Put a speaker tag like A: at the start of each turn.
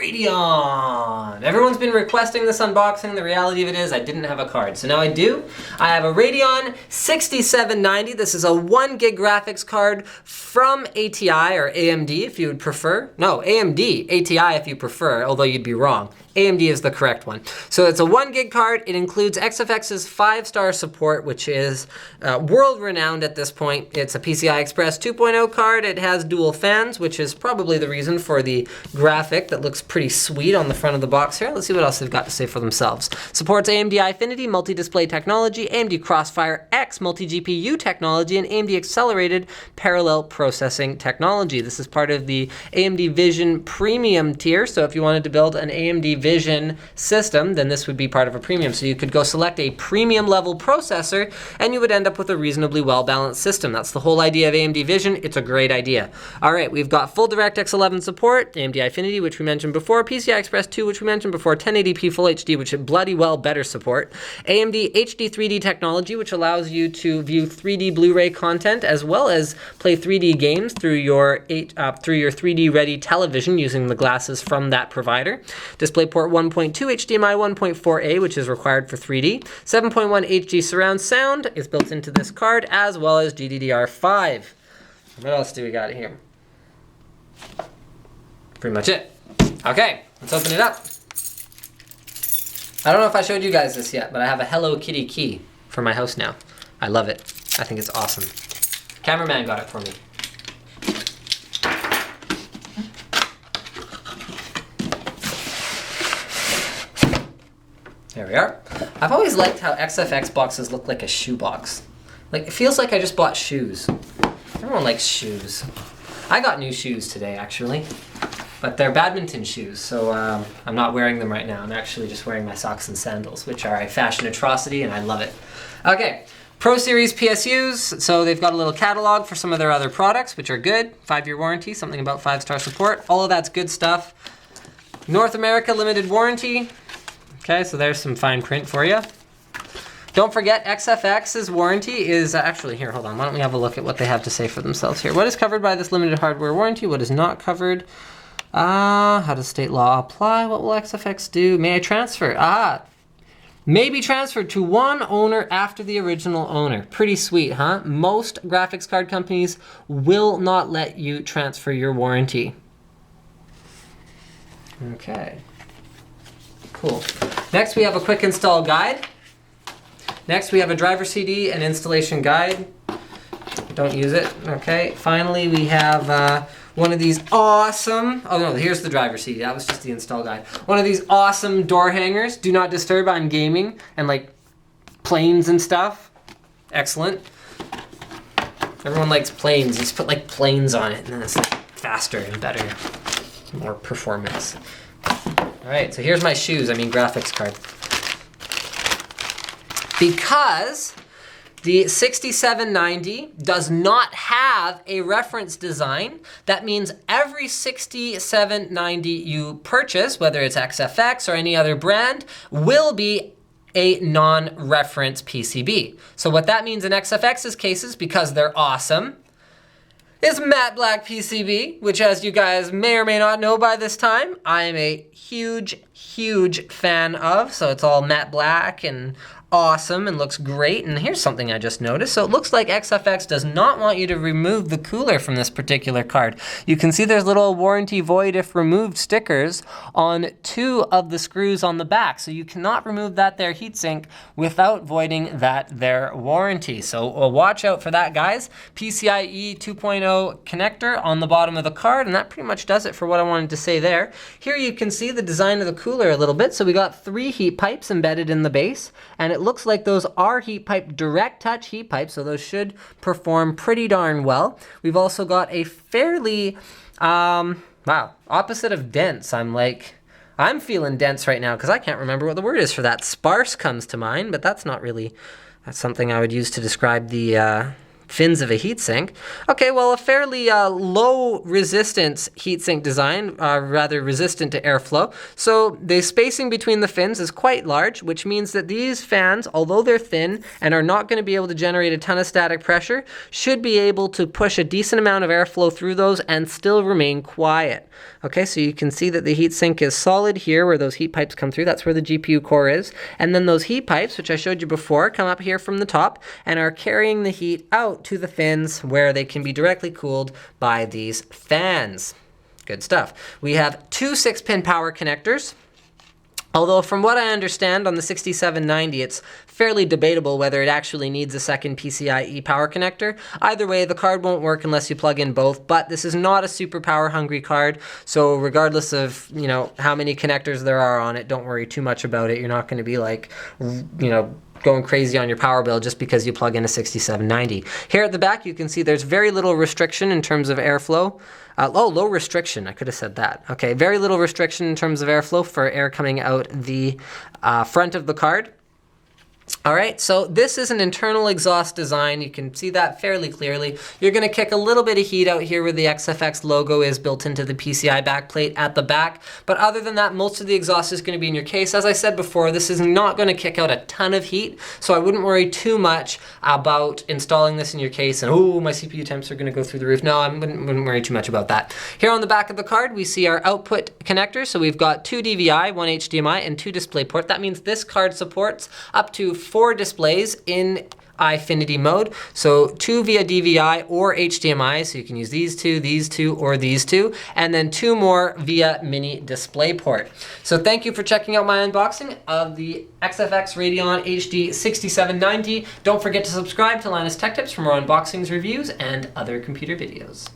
A: Radeon! Everyone's been requesting this unboxing. The reality of it is I didn't have a card, so now I do. I have a Radeon 6790. This is a 1 gig graphics card from ATI, or AMD if you would prefer. No, AMD, ATI if you prefer, although you'd be wrong. AMD is the correct one. So it's a 1 gig card. It includes XFX's 5-star support, which is world-renowned at this point. It's a PCI Express 2.0 card. It has dual fans, which is probably the reason for the graphic that looks pretty sweet on the front of the box here. Let's see what else they've got to say for themselves. Supports AMD Eyefinity multi-display technology, AMD Crossfire X multi-GPU technology, and AMD accelerated parallel processing technology. This is part of the AMD Vision Premium tier, so if you wanted to build an AMD Vision system, then this would be part of a premium. So you could go select a premium level processor and you would end up with a reasonably well-balanced system. That's the whole idea of AMD Vision. It's a great idea. All right, we've got full DirectX 11 support, AMD Eyefinity, which we mentioned before, PCI Express 2, which we mentioned before, 1080p Full HD, which it bloody well better support, AMD HD 3D technology, which allows you to view 3D Blu-ray content as well as play 3D games through your 3D ready television using the glasses from that provider. DisplayPort 1.2, HDMI 1.4a, which is required for 3D. 7.1 HD surround sound is built into this card, as well as GDDR5. What else do we got here? Pretty much it. Okay, let's open it up. I don't know if I showed you guys this yet, but I have a Hello Kitty key for my house now. I love it. I think it's awesome. Cameraman got it for me. There we are. I've always liked how XFX boxes look like a shoe box. Like, it feels like I just bought shoes. Everyone likes shoes. I got new shoes today, actually. But they're badminton shoes, so I'm not wearing them right now. I'm actually just wearing my socks and sandals, which are a fashion atrocity, and I love it. Okay, Pro Series PSUs. So they've got a little catalog for some of their other products, which are good. 5-year warranty, something about 5-star support. All of that's good stuff. North America limited warranty. Okay, so there's some fine print for you. Don't forget, XFX's warranty is, actually here, hold on. Why don't we have a look at what they have to say for themselves here. What is covered by this limited hardware warranty? What is not covered? How does state law apply? What will XFX do? May I transfer? May be transferred to one owner after the original owner. Pretty sweet, huh? Most graphics card companies will not let you transfer your warranty. Okay. Cool. Next, we have a quick install guide. Next, we have a driver CD and installation guide. Don't use it. Okay. Finally, we have one of these awesome, oh no, here's the driver CD. That was just the install guide. One of these awesome door hangers. Do not disturb on gaming and like planes and stuff. Excellent. Everyone likes planes. Just put like planes on it and then it's like faster and better. More performance. All right, so here's my shoes, graphics card. Because the 6790 does not have a reference design, that means every 6790 you purchase, whether it's XFX or any other brand, will be a non-reference PCB. So what that means in XFX's cases, because they're awesome, is matte black PCB, which as you guys may or may not know by this time, I am a huge fan of. So it's all matte black and awesome and looks great. And here's something I just noticed. So it looks like XFX does not want you to remove the cooler from this particular card. You can see there's little warranty void if removed stickers on 2 of the screws on the back. So you cannot remove that there heatsink without voiding that there warranty. So watch out for that, guys. PCIe 2.0 connector on the bottom of the card, and that pretty much does it for what I wanted to say there. Here you can see the design of the cooler a little bit. So we got 3 heat pipes embedded in the base, and it looks like those are heat pipe direct touch heat pipes, so those should perform pretty darn well. We've also got a fairly, opposite of dense. I'm feeling dense right now because I can't remember what the word is for that. Sparse comes to mind, but that's not really, that's something I would use to describe the fins of a heatsink. Okay, well, a fairly low resistance heatsink design, rather resistant to airflow. So the spacing between the fins is quite large, which means that these fans, although they're thin and are not going to be able to generate a ton of static pressure, should be able to push a decent amount of airflow through those and still remain quiet. Okay, so you can see that the heatsink is solid here where those heat pipes come through. That's where the GPU core is. And then those heat pipes, which I showed you before, come up here from the top and are carrying the heat out to the fins where they can be directly cooled by these fans. Good stuff. We have two 6-pin power connectors. Although from what I understand on the 6790, it's fairly debatable whether it actually needs a second PCIe power connector. Either way, the card won't work unless you plug in both, but this is not a super power hungry card, so regardless of, you know, how many connectors there are on it, don't worry too much about it. You're not going to be like, you know, going crazy on your power bill just because you plug in a 6790. Here at the back, you can see there's very little restriction in terms of airflow. Low restriction, I could have said that. Okay, very little restriction in terms of airflow for air coming out the front of the card. All right, so this is an internal exhaust design. You can see that fairly clearly. You're going to kick a little bit of heat out here where the XFX logo is built into the PCI backplate at the back. But other than that, most of the exhaust is going to be in your case. As I said before, this is not going to kick out a ton of heat, so I wouldn't worry too much about installing this in your case and, oh, my CPU temps are going to go through the roof. No, I wouldn't worry too much about that. Here on the back of the card, we see our output connectors. So we've got 2 DVI, 1 HDMI, and 2 DisplayPort. That means this card supports up to 4 displays in Eyefinity mode. So 2 via DVI or HDMI, so you can use these two, or these two, and then 2 more via mini DisplayPort. So thank you for checking out my unboxing of the XFX Radeon HD 6790. Don't forget to subscribe to Linus Tech Tips for more unboxings, reviews, and other computer videos.